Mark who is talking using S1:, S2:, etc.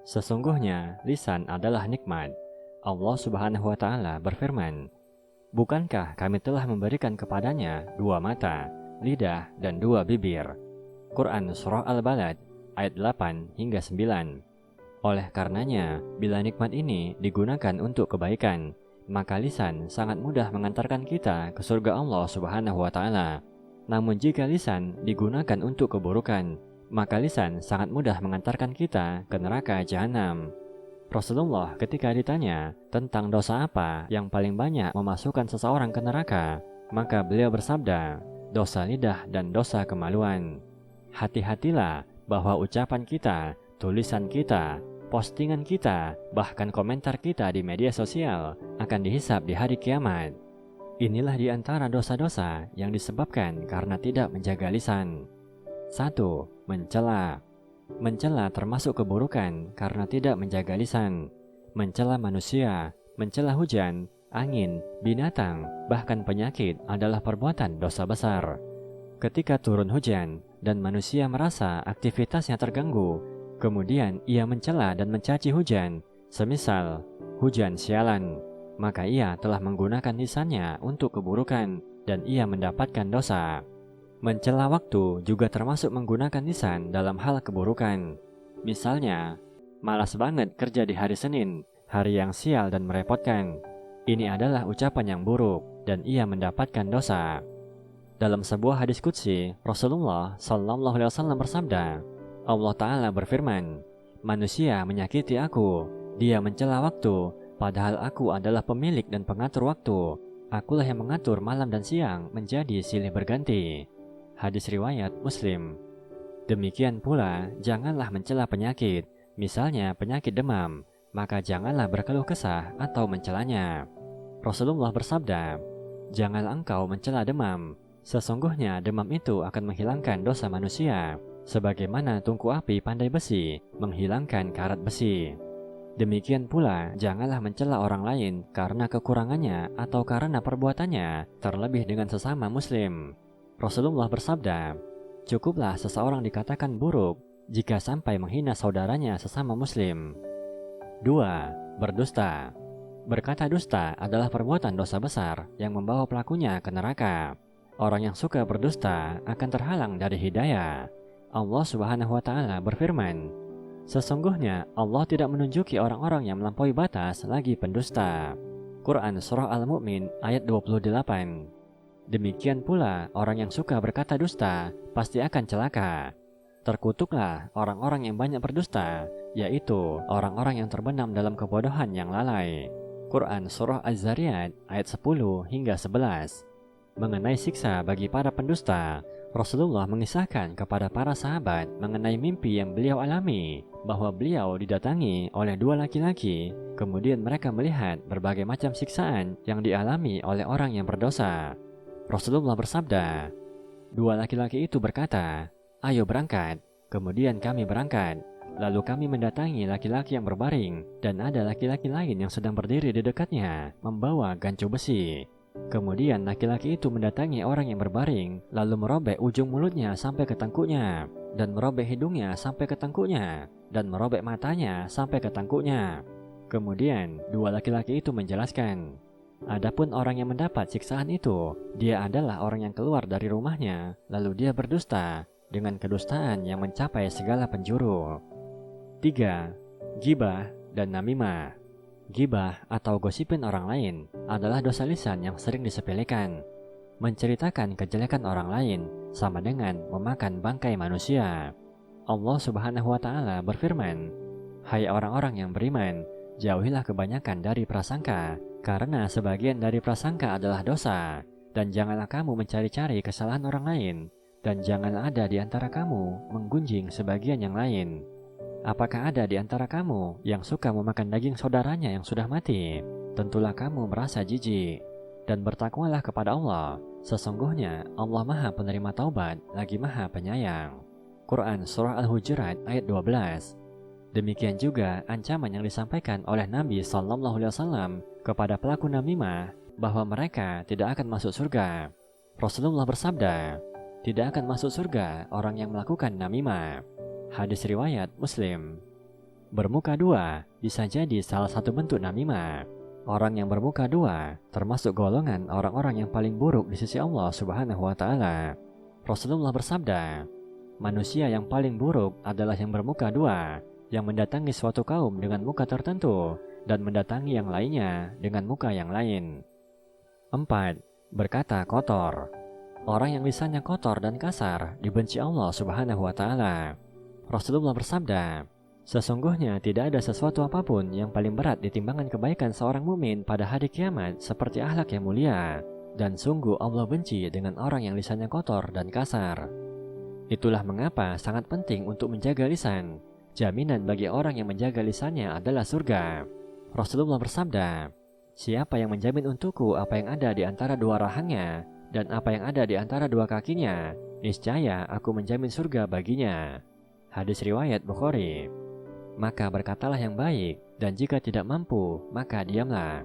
S1: Sesungguhnya lisan adalah nikmat. Allah Subhanahu wa Ta'ala berfirman, "Bukankah kami telah memberikan kepadanya dua mata, lidah, dan dua bibir?" Quran Surah Al-Balad ayat 8 hingga 9. Oleh karenanya, bila nikmat ini digunakan untuk kebaikan, maka lisan sangat mudah mengantarkan kita ke surga Allah Subhanahu wa Ta'ala. Namun jika lisan digunakan untuk keburukan, maka lisan sangat mudah mengantarkan kita ke neraka jahanam. Rasulullah ketika ditanya tentang dosa apa yang paling banyak memasukkan seseorang ke neraka, maka beliau bersabda, dosa lidah dan dosa kemaluan. Hati-hatilah bahwa ucapan kita, tulisan kita, postingan kita, bahkan komentar kita di media sosial akan dihisab di hari kiamat. Inilah di antara dosa-dosa yang disebabkan karena tidak menjaga lisan. 1. Mencela. Mencela termasuk keburukan karena tidak menjaga lisan. Mencela manusia, mencela hujan, angin, binatang, bahkan penyakit adalah perbuatan dosa besar. Ketika turun hujan dan manusia merasa aktivitasnya terganggu, kemudian ia mencela dan mencaci hujan, semisal hujan sialan, maka ia telah menggunakan lisannya untuk keburukan dan ia mendapatkan dosa. Mencela waktu juga termasuk menggunakan lisan dalam hal keburukan. Misalnya, malas banget kerja di hari Senin, hari yang sial dan merepotkan. Ini adalah ucapan yang buruk dan ia mendapatkan dosa. Dalam sebuah hadis qudsi, Rasulullah SAW bersabda, Allah Ta'ala berfirman, "Manusia menyakiti aku, dia mencela waktu, padahal aku adalah pemilik dan pengatur waktu. Akulah yang mengatur malam dan siang menjadi silih berganti." Hadis riwayat Muslim. Demikian pula, janganlah mencela penyakit, misalnya penyakit demam, maka janganlah berkeluh kesah atau mencelanya. Rasulullah bersabda, "Janganlah engkau mencela demam, sesungguhnya demam itu akan menghilangkan dosa manusia, sebagaimana tungku api pandai besi menghilangkan karat besi." Demikian pula, janganlah mencela orang lain karena kekurangannya atau karena perbuatannya, terlebih dengan sesama muslim. Rasulullah bersabda, "Cukuplah seseorang dikatakan buruk jika sampai menghina saudaranya sesama muslim." 2. Berdusta. Berkata dusta adalah perbuatan dosa besar yang membawa pelakunya ke neraka. Orang yang suka berdusta akan terhalang dari hidayah. Allah Subhanahu wa Ta'ala berfirman, "Sesungguhnya Allah tidak menunjuki orang-orang yang melampaui batas lagi pendusta." Quran Surah Al-Mu'min ayat 28. Demikian pula orang yang suka berkata dusta pasti akan celaka. Terkutuklah orang-orang yang banyak berdusta, yaitu orang-orang yang terbenam dalam kebodohan yang lalai. Quran Surah Az-Zariyat ayat 10 hingga 11. Mengenai siksa bagi para pendusta, Rasulullah mengisahkan kepada para sahabat mengenai mimpi yang beliau alami, bahwa beliau didatangi oleh dua laki-laki, kemudian mereka melihat berbagai macam siksaan yang dialami oleh orang yang berdosa. Rasulullah bersabda, dua laki-laki itu berkata, "Ayo berangkat." Kemudian kami berangkat. Lalu kami mendatangi laki-laki yang berbaring, dan ada laki-laki lain yang sedang berdiri di dekatnya, membawa gancu besi. Kemudian laki-laki itu mendatangi orang yang berbaring, lalu merobek ujung mulutnya sampai ke tengkuknya, dan merobek hidungnya sampai ke tengkuknya, dan merobek matanya sampai ke tengkuknya. Kemudian dua laki-laki itu menjelaskan, adapun orang yang mendapat siksaan itu, dia adalah orang yang keluar dari rumahnya, lalu dia berdusta dengan kedustaan yang mencapai segala penjuru. 3. Ghibah dan namimah. Ghibah atau gosipin orang lain adalah dosa lisan yang sering disepelekan. Menceritakan kejelekan orang lain sama dengan memakan bangkai manusia. Allah Subhanahu wa Ta'ala berfirman, "Hai orang-orang yang beriman, jauhilah kebanyakan dari prasangka, karena sebagian dari prasangka adalah dosa, dan janganlah kamu mencari-cari kesalahan orang lain, dan janganlah ada di antara kamu menggunjing sebagian yang lain. Apakah ada di antara kamu yang suka memakan daging saudaranya yang sudah mati? Tentulah kamu merasa jijik. Dan bertakwalah kepada Allah. Sesungguhnya Allah Maha Penerima Taubat lagi Maha Penyayang." Quran Surah Al-Hujurat ayat 12. Demikian juga ancaman yang disampaikan oleh Nabi SAW kepada pelaku namimah bahwa mereka tidak akan masuk surga. Rasulullah bersabda, "Tidak akan masuk surga orang yang melakukan namimah." Hadis riwayat Muslim. Bermuka dua bisa jadi salah satu bentuk namimah. Orang yang bermuka dua termasuk golongan orang-orang yang paling buruk di sisi Allah Subhanahu wa Ta'ala. Rasulullah bersabda, manusia yang paling buruk adalah yang bermuka dua, yang mendatangi suatu kaum dengan muka tertentu dan mendatangi yang lainnya dengan muka yang lain. 4. Berkata kotor. Orang yang lisannya kotor dan kasar dibenci Allah Subhanahu wa Ta'ala. Rasulullah bersabda, sesungguhnya tidak ada sesuatu apapun yang paling berat di timbangan kebaikan seorang mukmin pada hari kiamat seperti akhlak yang mulia, dan sungguh Allah benci dengan orang yang lisannya kotor dan kasar. Itulah mengapa sangat penting untuk menjaga lisan. Jaminan bagi orang yang menjaga lisannya adalah surga. Rasulullah bersabda, siapa yang menjamin untukku apa yang ada di antara dua rahangnya dan apa yang ada di antara dua kakinya, niscaya aku menjamin surga baginya. Hadis riwayat Bukhari. Maka berkatalah yang baik, dan jika tidak mampu, maka diamlah.